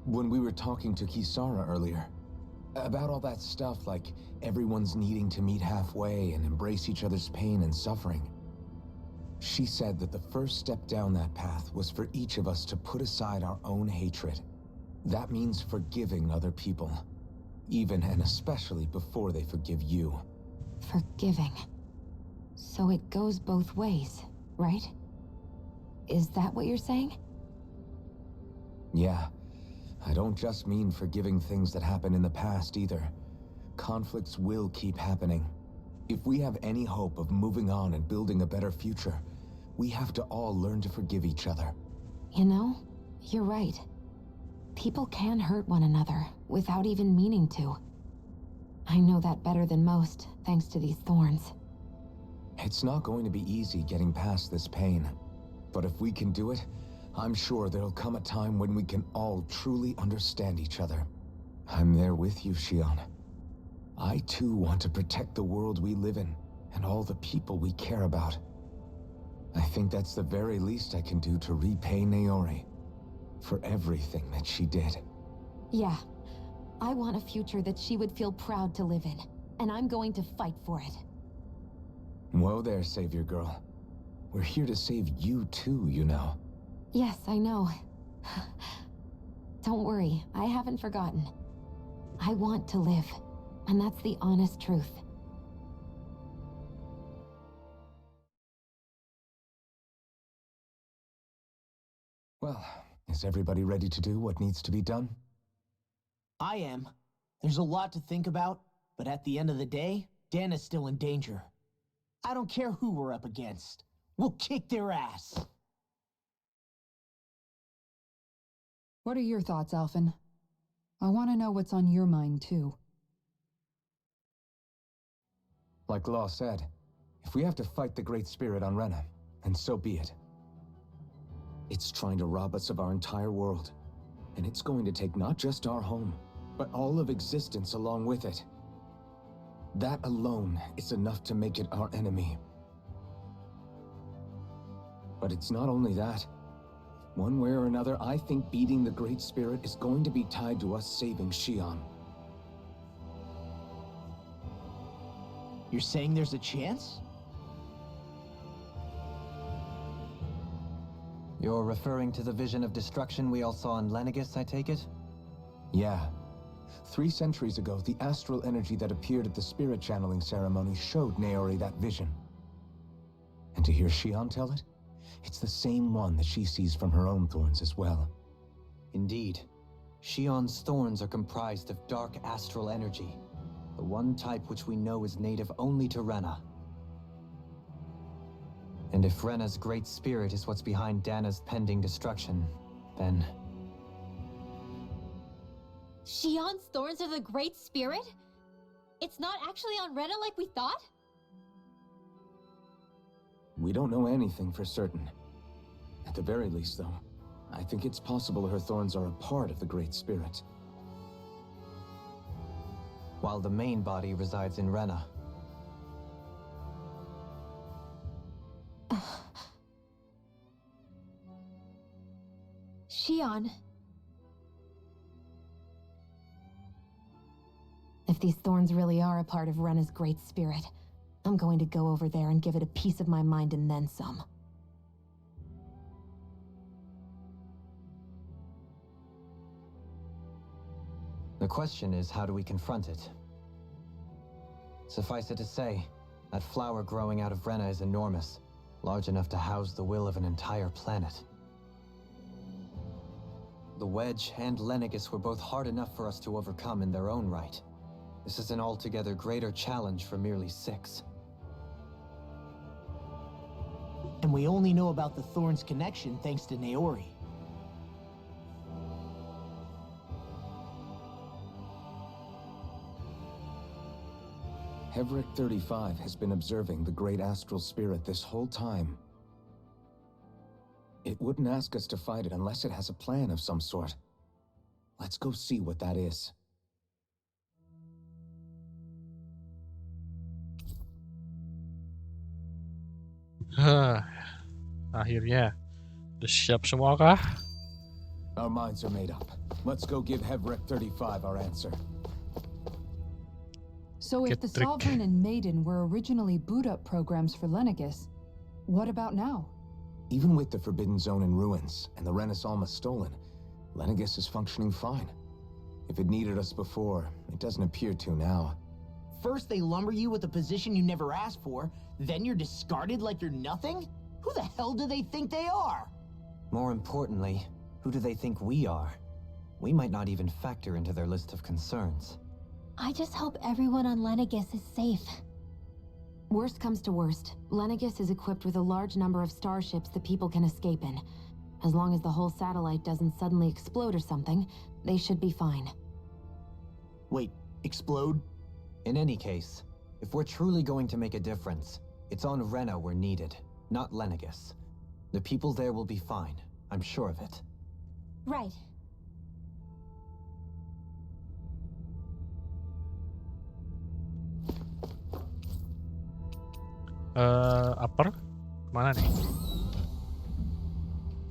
When we were talking to Kisara earlier, about all that stuff like everyone's needing to meet halfway and embrace each other's pain and suffering. She said that the first step down that path was for each of us to put aside our own hatred. That means forgiving other people, even and especially before they forgive you. Forgiving. So it goes both ways, right? Is that what you're saying? Yeah. I don't just mean forgiving things that happened in the past either. Conflicts will keep happening. If we have any hope of moving on and building a better future, we have to all learn to forgive each other. You know, you're right. People can hurt one another without even meaning to. I know that better than most, thanks to these thorns. It's not going to be easy getting past this pain. But if we can do it, I'm sure there'll come a time when we can all truly understand each other. I'm there with you, Shion. I too want to protect the world we live in, and all the people we care about. I think that's the very least I can do to repay Naori for everything that she did. Yeah. I want a future that she would feel proud to live in, and I'm going to fight for it. Whoa there, Savior Girl. We're here to save you too, you know. Yes, I know. Don't worry, I haven't forgotten. I want to live, and that's the honest truth. Well, is everybody ready to do what needs to be done? I am. There's a lot to think about, but at the end of the day, Dan is still in danger. I don't care who we're up against. We'll kick their ass. What are your thoughts, Alphen? I want to know what's on your mind, too. Like Law said, if we have to fight the Great Spirit on Renan, then so be it. It's trying to rob us of our entire world, and it's going to take not just our home, but all of existence along with it. That alone is enough to make it our enemy. But it's not only that. One way or another, I think beating the Great Spirit is going to be tied to us saving Xion. You're saying there's a chance? You're referring to the vision of destruction we all saw in Lenegis, I take it? Yeah. 3 centuries ago, the astral energy that appeared at the spirit channeling ceremony showed Naori that vision. And to hear Xion tell it, it's the same one that she sees from her own thorns as well. Indeed. Xion's thorns are comprised of dark astral energy, the one type which we know is native only to Rena. And if Rena's great spirit is what's behind Dana's pending destruction, then... Xion's thorns are the Great Spirit? It's not actually on Rena like we thought? We don't know anything for certain. At the very least, though, I think it's possible her thorns are a part of the Great Spirit. While the main body resides in Rena. Xion. If these thorns really are a part of Rena's great spirit, I'm going to go over there and give it a piece of my mind and then some. The question is, how do we confront it? Suffice it to say, that flower growing out of Rena is enormous, large enough to house the will of an entire planet. The Wedge and Lenegis were both hard enough for us to overcome in their own right. This is an altogether greater challenge for merely 6. And we only know about the Thorns connection thanks to Naori. Hevric 35 has been observing the Great Astral Spirit this whole time. It wouldn't ask us to fight it unless it has a plan of some sort. Let's go see what that is. Akhirnya. Udah siap semua kah? Our minds are made up. Let's go give Hevric 35 our answer. So if the Sovereign and Maiden were originally boot-up programs for Lenegis, what about now? Even with the Forbidden Zone in ruins and the Renis Alma stolen, Lenegis is functioning fine. If it needed us before, it doesn't appear to now. First they lumber you with a position you never asked for, then you're discarded like you're nothing? Who the hell do they think they are? More importantly, who do they think we are? We might not even factor into their list of concerns. I just hope everyone on Lenegis is safe. Worst comes to worst, Lenegis is equipped with a large number of starships that people can escape in. As long as the whole satellite doesn't suddenly explode or something, they should be fine. Wait, explode? In any case, if we're truly going to make a difference, it's on Rena we're needed, not Lenegis. The people there will be fine, I'm sure of it. Right. Upper? Mana nih?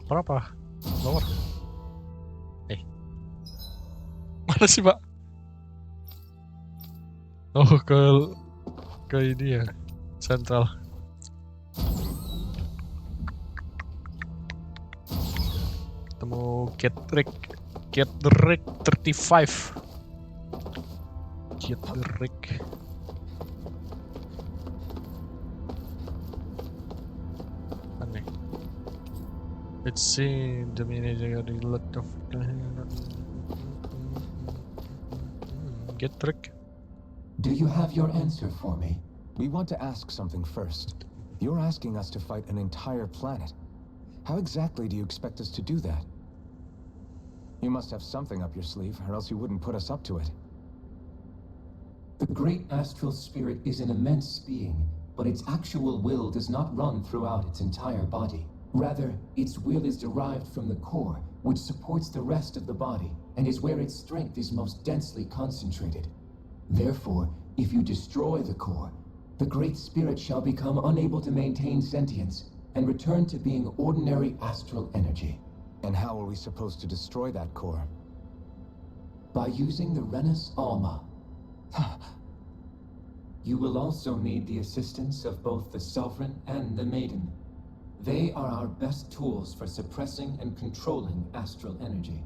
Upper apa? Lower? Mana sih, Pak? Oh, ke ini ya. Central. Ketemu Get Rick 35. Get Rick. Aneh. Let's see the manager got a lot of Get Rick. Do you have your answer for me? We want to ask something first. You're asking us to fight an entire planet. How exactly do you expect us to do that? You must have something up your sleeve, or else you wouldn't put us up to it. The great astral spirit is an immense being, but its actual will does not run throughout its entire body. Rather, its will is derived from the core, which supports the rest of the body, and is where its strength is most densely concentrated. Therefore, if you destroy the core, the Great Spirit shall become unable to maintain sentience, and return to being ordinary astral energy. And how are we supposed to destroy that core? By using the Renus Alma. You will also need the assistance of both the Sovereign and the Maiden. They are our best tools for suppressing and controlling astral energy.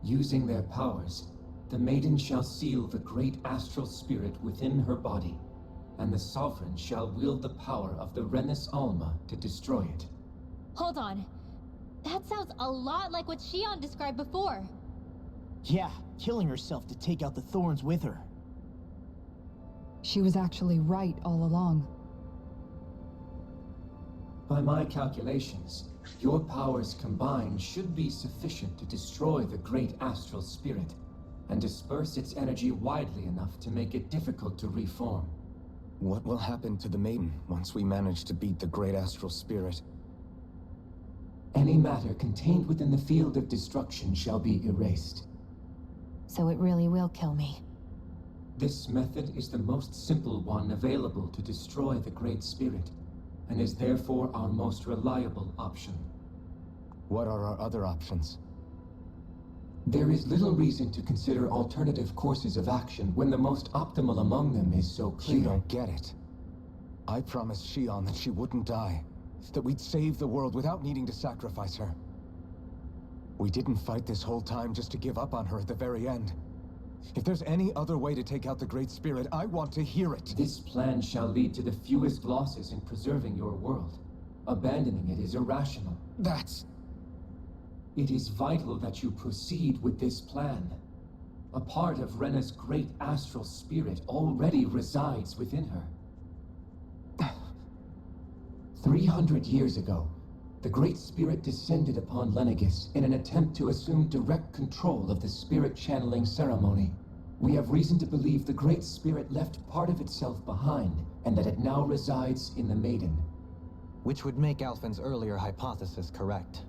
Using their powers, the Maiden shall seal the great astral spirit within her body, and the Sovereign shall wield the power of the Renus Alma to destroy it. Hold on. That sounds a lot like what Shion described before. Yeah, killing herself to take out the thorns with her. She was actually right all along. By my calculations, your powers combined should be sufficient to destroy the great astral spirit, and disperse its energy widely enough to make it difficult to reform. What will happen to the Maiden once we manage to beat the great astral spirit? Any matter contained within the field of destruction shall be erased. So it really will kill me. This method is the most simple one available to destroy the Great Spirit, and is therefore our most reliable option. What are our other options? There is little reason to consider alternative courses of action when the most optimal among them is so clear. You don't get it. I promised Shion that she wouldn't die, that we'd save the world without needing to sacrifice her. We didn't fight this whole time just to give up on her at the very end. If there's any other way to take out the Great Spirit, I want to hear it. This plan shall lead to the fewest losses in preserving your world. Abandoning it is irrational. It is vital that you proceed with this plan. A part of Rena's great astral spirit already resides within her. 300 years ago, the Great Spirit descended upon Lenegis in an attempt to assume direct control of the spirit channeling ceremony. We have reason to believe the Great Spirit left part of itself behind, and that it now resides in the Maiden. Which would make Alphen's earlier hypothesis correct.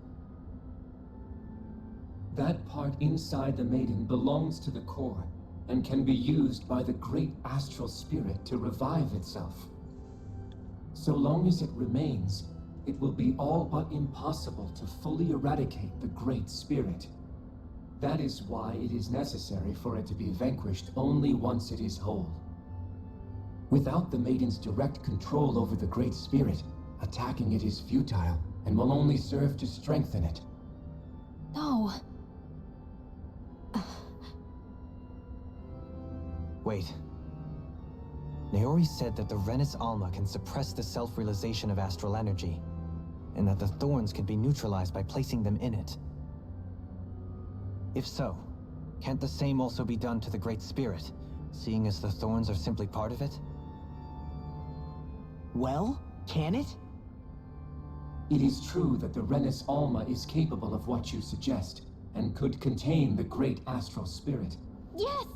That part inside the Maiden belongs to the core, and can be used by the great astral spirit to revive itself. So long as it remains, it will be all but impossible to fully eradicate the Great Spirit. That is why it is necessary for it to be vanquished only once it is whole. Without the Maiden's direct control over the Great Spirit, attacking it is futile, and will only serve to strengthen it. No. Wait. Naori said that the Renus Alma can suppress the self-realization of astral energy, and that the thorns can be neutralized by placing them in it. If so, can't the same also be done to the Great Spirit, seeing as the thorns are simply part of it? Well, can it? It is true that the Renus Alma is capable of what you suggest, and could contain the great astral spirit. Yes!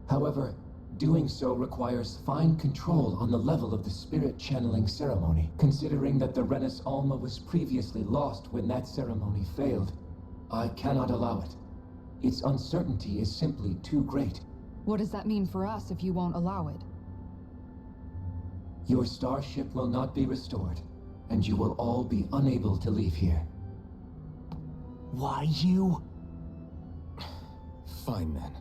However, doing so requires fine control on the level of the spirit channeling ceremony, considering that the Renus Alma was previously lost when that ceremony failed. I cannot allow it. Its uncertainty is simply too great. What does that mean for us if you won't allow it? Your starship will not be restored, and you will all be unable to leave here. Why you? Fine then.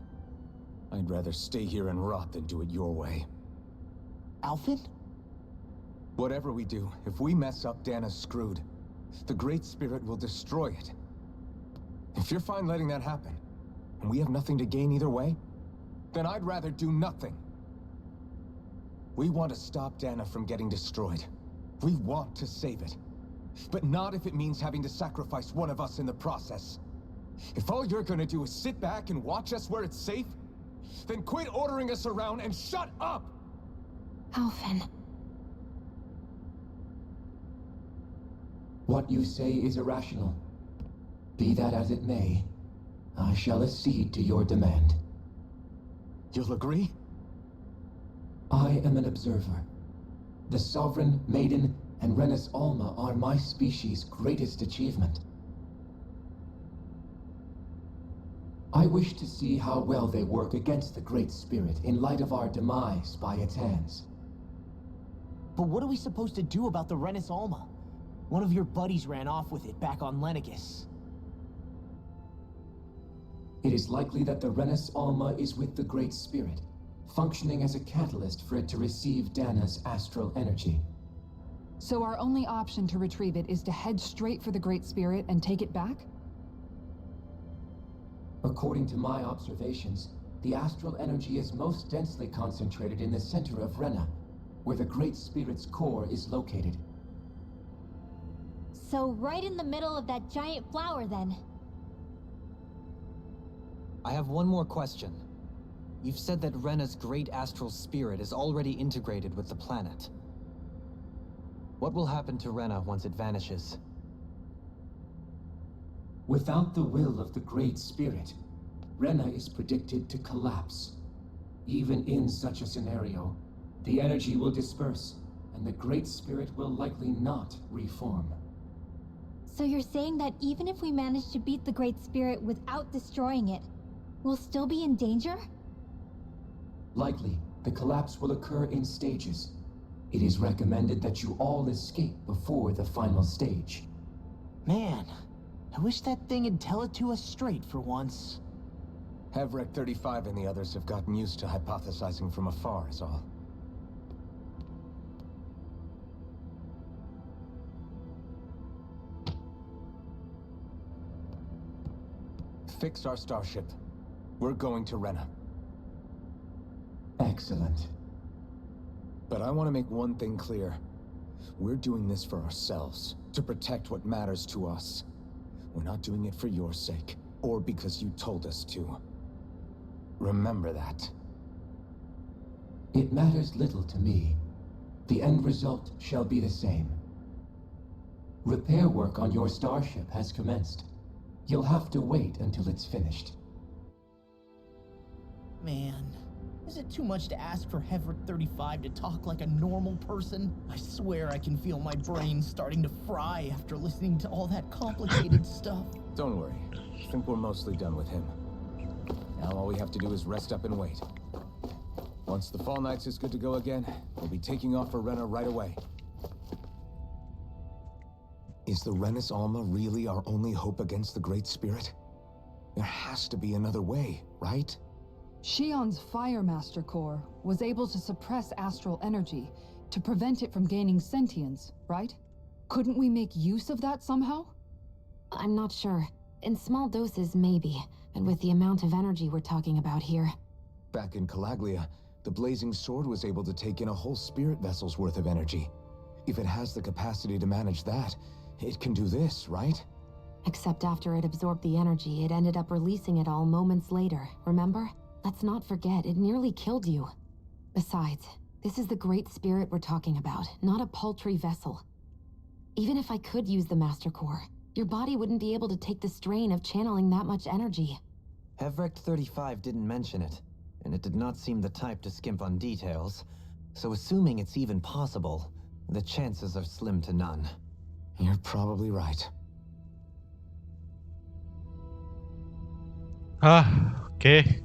I'd rather stay here and rot than do it your way. Alphen? Whatever we do, if we mess up, Dana's screwed. The Great Spirit will destroy it. If you're fine letting that happen, and we have nothing to gain either way, then I'd rather do nothing. We want to stop Dana from getting destroyed. We want to save it. But not if it means having to sacrifice one of us in the process. If all you're gonna do is sit back and watch us where it's safe, then quit ordering us around and shut up! Alphen. What you say is irrational. Be that as it may, I shall accede to your demand. You'll agree? I am an observer. The Sovereign, Maiden, and Renis Alma are my species' greatest achievement. I wish to see how well they work against the Great Spirit in light of our demise by its hands. But what are we supposed to do about the Renis Alma? One of your buddies ran off with it back on Lenegus. It is likely that the Renis Alma is with the Great Spirit, functioning as a catalyst for it to receive Dana's astral energy. So our only option to retrieve it is to head straight for the Great Spirit and take it back? According to my observations, the astral energy is most densely concentrated in the center of Rena, where the Great Spirit's core is located. So right in the middle of that giant flower, then. I have one more question. You've said that Rena's great astral spirit is already integrated with the planet. What will happen to Rena once it vanishes? Without the will of the Great Spirit, Rena is predicted to collapse. Even in such a scenario, the energy will disperse, and the Great Spirit will likely not reform. So you're saying that even if we manage to beat the Great Spirit without destroying it, we'll still be in danger? Likely, the collapse will occur in stages. It is recommended that you all escape before the final stage. Man, I wish that thing would tell it to us straight for once. Hevrek 35 and the others have gotten used to hypothesizing from afar, is all. Fix our starship. We're going to Rena. Excellent. But I want to make one thing clear. We're doing this for ourselves, to protect what matters to us. We're not doing it for your sake, or because you told us to. Remember that. It matters little to me. The end result shall be the same. Repair work on your starship has commenced. You'll have to wait until it's finished. Man, is it too much to ask for Hevrek 35 to talk like a normal person? I swear I can feel my brain starting to fry after listening to all that complicated stuff. Don't worry. I think we're mostly done with him. Now all we have to do is rest up and wait. Once the Fall Knights is good to go again, we'll be taking off for Rena right away. Is the Renis Alma really our only hope against the Great Spirit? There has to be another way, right? Shion's Fire Master Core was able to suppress astral energy to prevent it from gaining sentience, right? Couldn't we make use of that somehow? I'm not sure. In small doses, maybe. But with the amount of energy we're talking about here. Back in Calaglia, the Blazing Sword was able to take in a whole spirit vessel's worth of energy. If it has the capacity to manage that, it can do this, right? Except after it absorbed the energy, it ended up releasing it all moments later, remember? Let's not forget, it nearly killed you. Besides, this is the Great Spirit we're talking about, not a paltry vessel. Even if I could use the Master Core, your body wouldn't be able to take the strain of channeling that much energy. Hevrek 35 didn't mention it, and it did not seem the type to skimp on details, so assuming it's even possible, the chances are slim to none. You're probably right. Oke.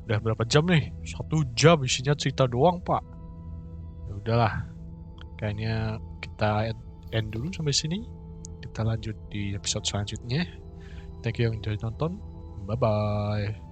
Udah berapa jam nih? 1 jam isinya cerita doang, Pak. Ya udahlah. Kayaknya kita end dulu sampai sini. Kita lanjut di episode selanjutnya. Thank you yang udah nonton. Bye-bye.